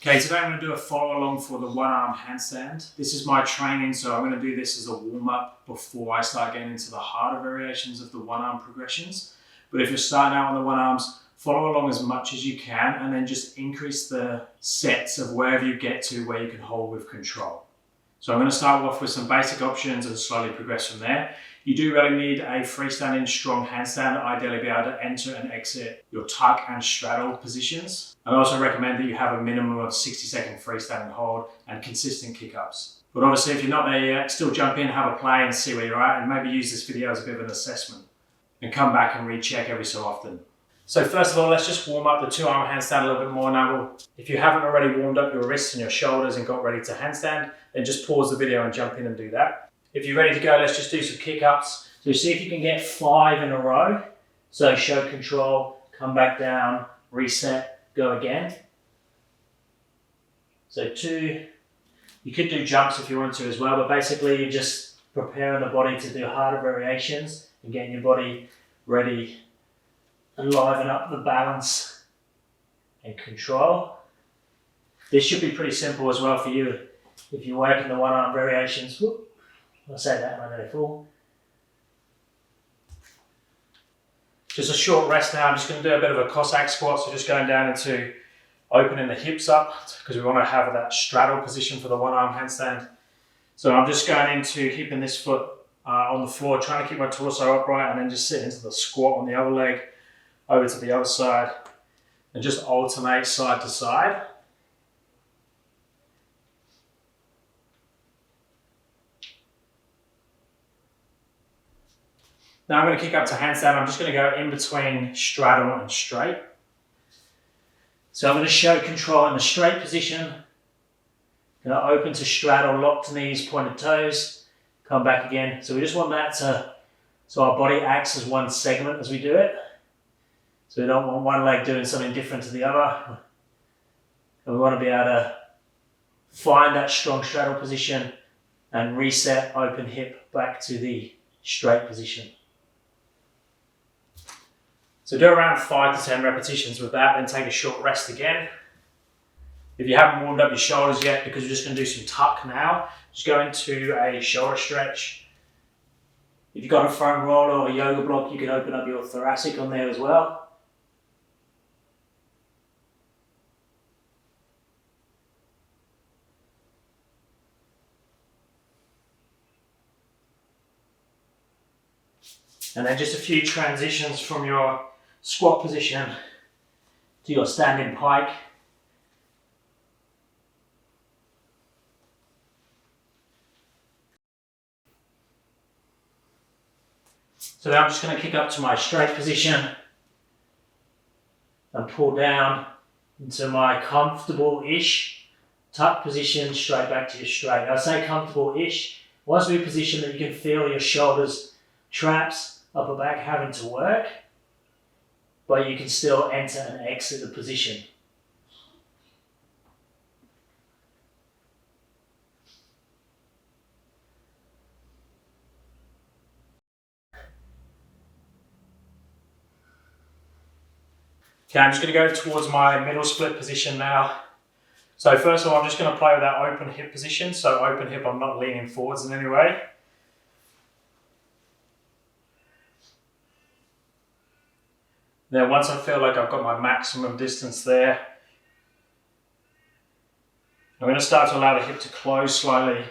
Okay, today I'm going to do a follow along for the one arm handstand. This is my training, so I'm going to do this as a warm up before I start getting into the harder variations of the one arm progressions. But if you're starting out on the one arms, follow along as much as you can and then just increase the sets of wherever you get to where you can hold with control. So I'm going to start off with some basic options and slowly progress from there. You do really need a freestanding strong handstand, ideally be able to enter and exit your tuck and straddle positions. I also recommend that you have a minimum of 60-second freestanding hold and consistent kick-ups. But obviously if you're not there yet, still jump in, have a play and see where you're at, and maybe use this video as a bit of an assessment and come back and recheck every so often. So first of all, let's just warm up the two-arm handstand a little bit more now. If you haven't already warmed up your wrists and your shoulders and got ready to handstand, then just pause the video and jump in and do that. If you're ready to go, let's just do some kick-ups. So see if you can get 5 in a row. So show control, come back down, reset, go again. So 2. You could do jumps if you want to as well, but basically you're just preparing the body to do harder variations and getting your body ready and liven up the balance and control. This should be pretty simple as well for you if you're working the one arm variations. Whoop. I'll say that when they're full. Just a short rest now. I'm just going to do a bit of a Cossack squat, so just going down into opening the hips up because we want to have that straddle position for the one arm handstand. So I'm just going into keeping this foot on the floor, trying to keep my torso upright and then just sit into the squat on the other leg, over to the other side and just alternate side to side. Now I'm going to kick up to handstand. I'm just going to go in between straddle and straight. So I'm going to show control in the straight position. Going to open to straddle, locked knees, pointed toes, come back again. So we just want that so our body acts as one segment as we do it. So we don't want one leg doing something different to the other. And we want to be able to find that strong straddle position and reset, open hip back to the straight position. So do around 5 to 10 repetitions with that, then take a short rest again. If you haven't warmed up your shoulders yet, because we're just going to do some tuck now, just go into a shoulder stretch. If you've got a foam roller or a yoga block, you can open up your thoracic on there as well. And then just a few transitions from your squat position to your standing pike. So now I'm just going to kick up to my straight position and pull down into my comfortable-ish tuck position, straight back to your straight. I say comfortable-ish. Once we position that you can feel your shoulders, traps, upper back having to work, but you can still enter and exit the position. Okay, I'm just going to go towards my middle split position now. So first of all, I'm just going to play with that open hip position. So open hip, I'm not leaning forwards in any way. Then once I feel like I've got my maximum distance there, I'm going to start to allow the hip to close slowly,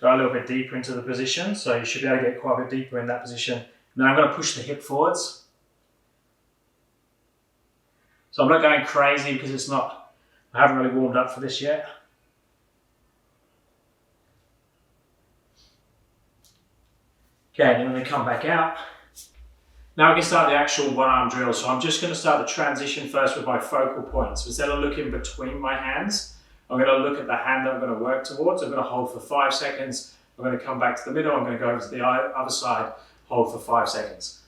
go a little bit deeper into the position. So you should be able to get quite a bit deeper in that position. And then I'm going to push the hip forwards. So I'm not going crazy because I haven't really warmed up for this yet. Okay, then I'm going to come back out. Now we can start the actual one arm drill. So I'm just going to start the transition first with my focal point. So instead of looking between my hands, I'm going to look at the hand that I'm going to work towards. I'm going to hold for 5 seconds. I'm going to come back to the middle. I'm going to go over to the other side, hold for 5 seconds.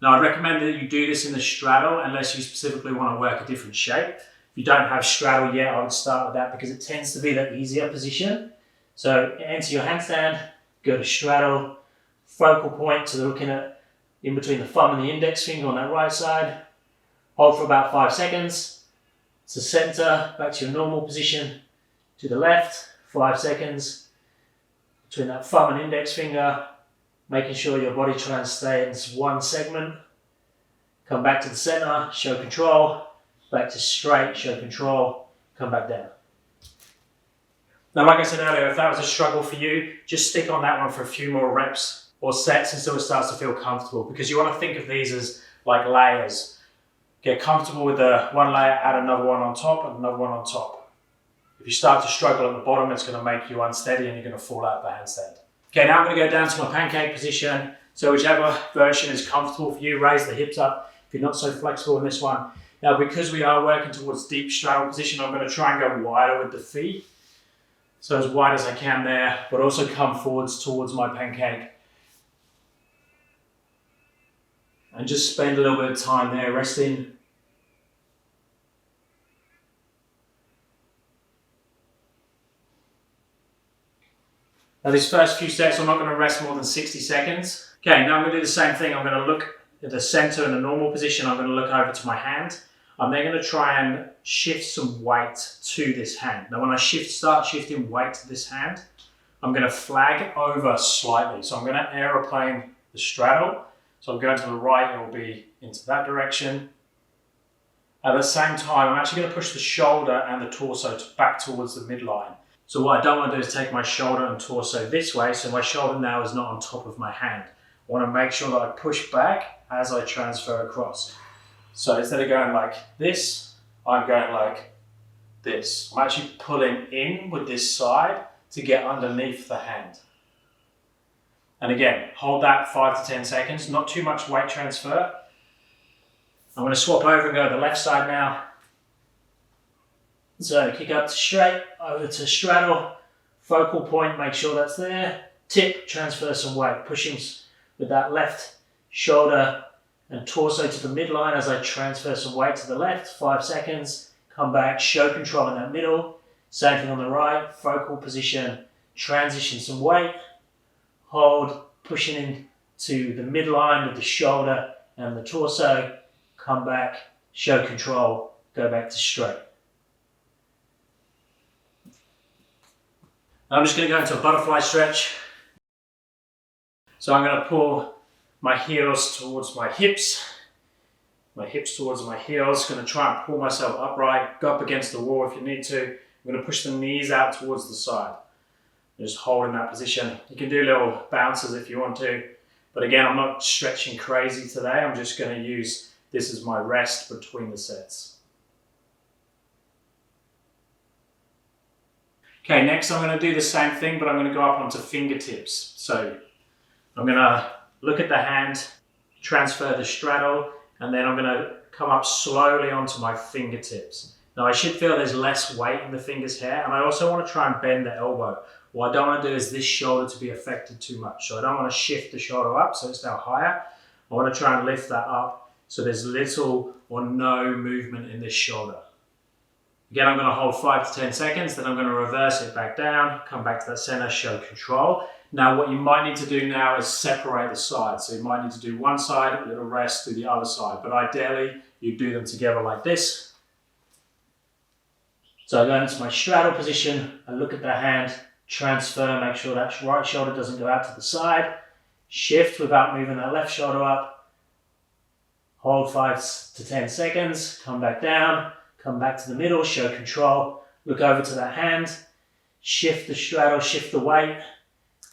Now I'd recommend that you do this in the straddle unless you specifically want to work a different shape. If you don't have straddle yet, I would start with that because it tends to be the easier position. So enter your handstand, go to straddle, focal point, so looking at in between the thumb and the index finger on that right side. Hold for about 5 seconds. to center, back to your normal position, to the left, 5 seconds, between that thumb and index finger, making sure your body tries to stay in one segment. Come back to the center, show control, back to straight, show control, come back down. Now, like I said earlier, if that was a struggle for you, just stick on that one for a few more reps or sets until it starts to feel comfortable, because you want to think of these as like layers. Get comfortable with the one layer, add another one on top and another one on top. If you start to struggle at the bottom, it's going to make you unsteady and you're going to fall out of the handstand. Okay, now I'm going to go down to my pancake position. So whichever version is comfortable for you, raise the hips up if you're not so flexible in this one. Now, because we are working towards deep straddle position, I'm going to try and go wider with the feet. So as wide as I can there, but also come forwards towards my pancake. And just spend a little bit of time there resting. Now these first few sets, I'm not going to rest more than 60 seconds. Okay, now I'm going to do the same thing. I'm going to look at the center in the normal position. I'm going to look over to my hand. I'm then going to try and shift some weight to this hand. Now when I start shifting weight to this hand, I'm going to flag over slightly. So I'm going to aeroplane the straddle. So I'm going to the right, it will be into that direction. At the same time, I'm actually going to push the shoulder and the torso back towards the midline. So what I don't want to do is take my shoulder and torso this way, so my shoulder now is not on top of my hand. I want to make sure that I push back as I transfer across. So instead of going like this, I'm going like this. I'm actually pulling in with this side to get underneath the hand. And again, hold that 5 to 10 seconds, not too much weight transfer. I'm going to swap over and go to the left side now. So kick up to straight, over to straddle, focal point, make sure that's there. Tip, transfer some weight, pushing with that left shoulder and torso to the midline as I transfer some weight to the left, 5 seconds. Come back, show control in that middle. Same thing on the right, focal position, transition some weight. Hold, pushing in to the midline with the shoulder and the torso. Come back, show control, go back to straight. I'm just going to go into a butterfly stretch. So I'm going to pull my heels towards my hips towards my heels. Going to try and pull myself upright, go up against the wall if you need to. I'm going to push the knees out towards the side. Just hold in that position. You can do little bounces if you want to, but again, I'm not stretching crazy today. I'm just going to use this as my rest between the sets. Okay, next I'm going to do the same thing, but I'm going to go up onto fingertips. So I'm going to look at the hand, transfer the straddle, and then I'm going to come up slowly onto my fingertips. Now I should feel there's less weight in the fingers here, and I also want to try and bend the elbow. What I don't want to do is this shoulder to be affected too much. So I don't want to shift the shoulder up so it's now higher. I want to try and lift that up so there's little or no movement in this shoulder. Again, I'm going to hold 5 to 10 seconds, then I'm going to reverse it back down, come back to that center, show control. Now what you might need to do now is separate the sides. So you might need to do one side, a little rest, do the other side. But ideally, you do them together like this. So I go into my straddle position, I look at the hand, transfer, make sure that right shoulder doesn't go out to the side. Shift without moving that left shoulder up. Hold 5 to 10 seconds, come back down. Come back to the middle, show control, look over to that hand, shift the straddle, shift the weight,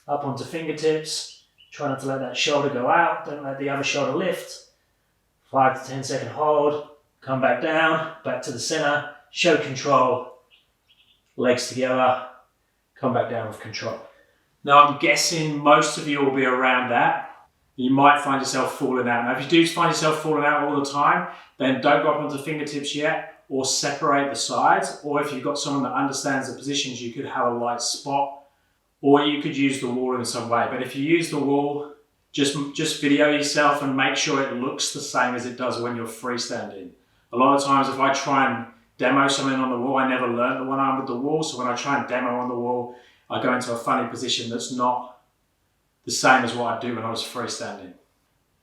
up onto fingertips, try not to let that shoulder go out, don't let the other shoulder lift, 5 to 10 second hold, come back down, back to the center, show control, legs together, come back down with control. Now I'm guessing most of you will be around that. You might find yourself falling out. Now if you do find yourself falling out all the time, then don't go up onto fingertips yet, or separate the sides, or if you've got someone that understands the positions, you could have a light spot, or you could use the wall in some way. But if you use the wall, just video yourself and make sure it looks the same as it does when you're freestanding. A lot of times if I try and demo something on the wall, I never learned the one arm with the wall, so when I try and demo on the wall, I go into a funny position that's not the same as what I do when I was freestanding.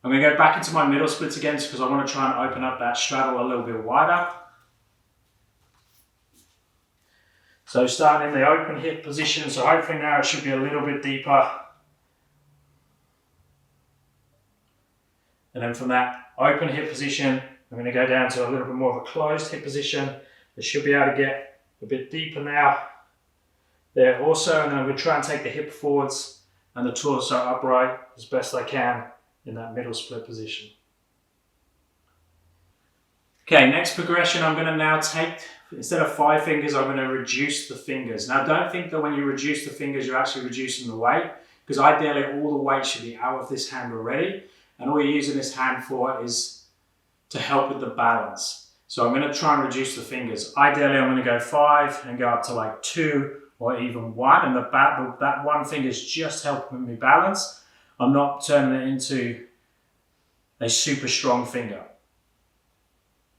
I'm going to go back into my middle splits again because I want to try and open up that straddle a little bit wider. So starting in the open hip position, so hopefully now it should be a little bit deeper. And then from that open hip position, I'm going to go down to a little bit more of a closed hip position. I should be able to get a bit deeper now. There also, and then I'm going to try and take the hip forwards and the torso upright as best I can in that middle split position. Okay, next progression, I'm going to now take, instead of 5 fingers, I'm going to reduce the fingers. Now don't think that when you reduce the fingers, you're actually reducing the weight, because ideally all the weight should be out of this hand already, and all you're using this hand for is to help with the balance. So I'm going to try and reduce the fingers. Ideally, I'm going to go 5 and go up to like 2 or even 1, and that one finger is just helping me balance. I'm not turning it into a super strong finger.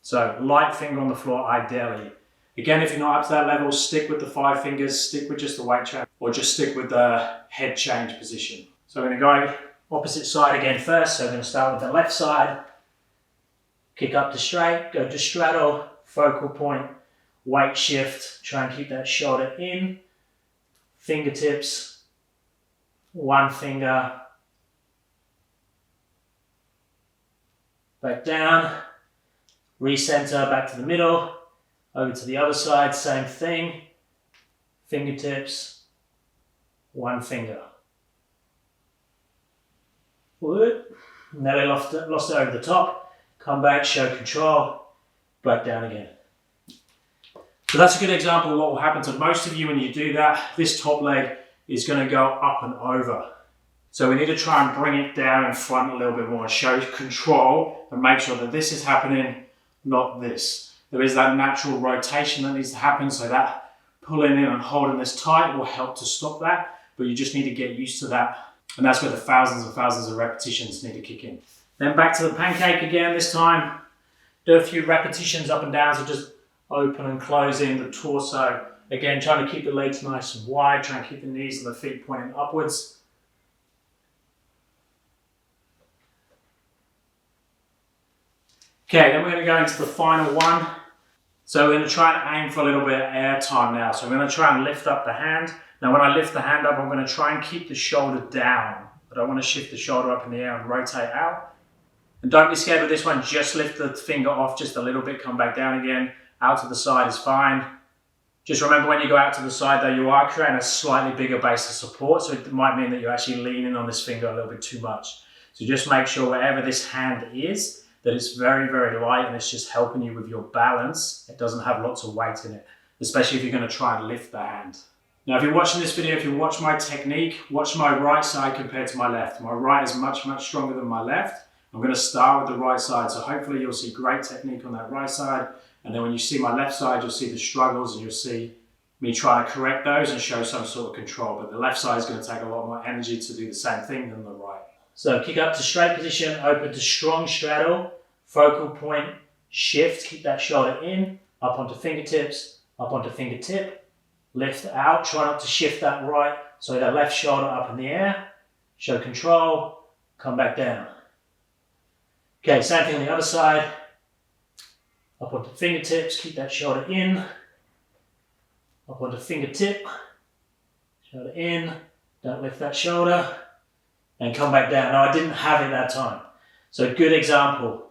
So light finger on the floor ideally. Again, if you're not up to that level, stick with the 5 fingers, stick with just the weight change, or just stick with the head change position. So I'm going to go opposite side again first. So I'm going to start with the left side, kick up to straight, go to straddle, focal point, weight shift, try and keep that shoulder in, fingertips, one finger, back down, recenter, back to the middle, over to the other side, same thing, fingertips, one finger. Good. Nearly lost it over the top, come back, show control, back down again. So that's a good example of what will happen to most of you when you do that. This top leg is going to go up and over. So we need to try and bring it down in front a little bit more and show control and make sure that this is happening, not this. There is that natural rotation that needs to happen, so that pulling in and holding this tight will help to stop that, but you just need to get used to that. And that's where the thousands and thousands of repetitions need to kick in. Then back to the pancake again this time. Do a few repetitions up and down, so just open and closing the torso. Again, trying to keep the legs nice and wide, trying to keep the knees and the feet pointing upwards. Okay, then we're going to go into the final one. So we're going to try and aim for a little bit of air time now. So I'm going to try and lift up the hand. Now when I lift the hand up, I'm going to try and keep the shoulder down. I don't want to shift the shoulder up in the air and rotate out. And don't be scared with this one, just lift the finger off just a little bit, come back down again. Out to the side is fine. Just remember when you go out to the side though, you are creating a slightly bigger base of support, so it might mean that you're actually leaning on this finger a little bit too much. So just make sure wherever this hand is, that it's very, very light and it's just helping you with your balance. It doesn't have lots of weight in it, especially if you're going to try and lift the hand. Now if you're watching this video, if you watch my technique, watch my right side compared to my left. My right is much, much stronger than my left. I'm going to start with the right side, so hopefully you'll see great technique on that right side. And then when you see my left side, you'll see the struggles and you'll see me try to correct those and show some sort of control. But the left side is going to take a lot more energy to do the same thing than the right. So kick up to straight position, open to strong straddle, focal point, shift, keep that shoulder in, up onto fingertips, up onto fingertip, lift out, try not to shift that right, so that left shoulder up in the air, show control, come back down. Okay, same thing on the other side. Up onto fingertips, keep that shoulder in. Up onto fingertip, shoulder in, don't lift that shoulder, and come back down. Now I didn't have it that time, so good example.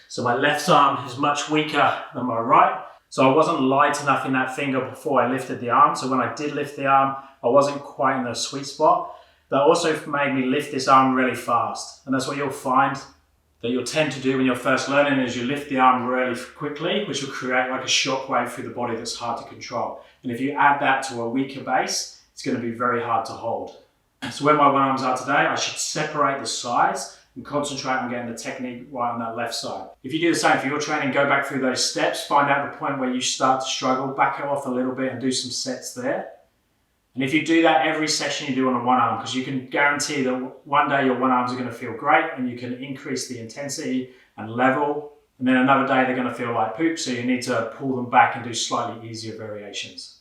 So my left arm is much weaker than my right, so I wasn't light enough in that finger before I lifted the arm, so when I did lift the arm, I wasn't quite in the sweet spot. That also made me lift this arm really fast, and that's what you'll find that you'll tend to do when you're first learning is you lift the arm really quickly, which will create like a shockwave through the body that's hard to control. And if you add that to a weaker base, it's going to be very hard to hold. So where my one arms are today, I should separate the sides and concentrate on getting the technique right on that left side. If you do the same for your training, go back through those steps, find out the point where you start to struggle, back it off a little bit and do some sets there. And if you do that every session you do on a one arm, because you can guarantee that one day your one arms are going to feel great and you can increase the intensity and level, and then another day they're going to feel like poop, so you need to pull them back and do slightly easier variations.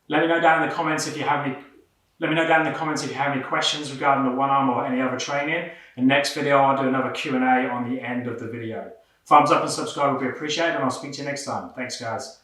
Let me know down in the comments if you have any questions regarding the one arm or any other training. And next video I'll do another Q&A on the end of the video. Thumbs up and subscribe would be appreciated, and I'll speak to you next time. Thanks guys.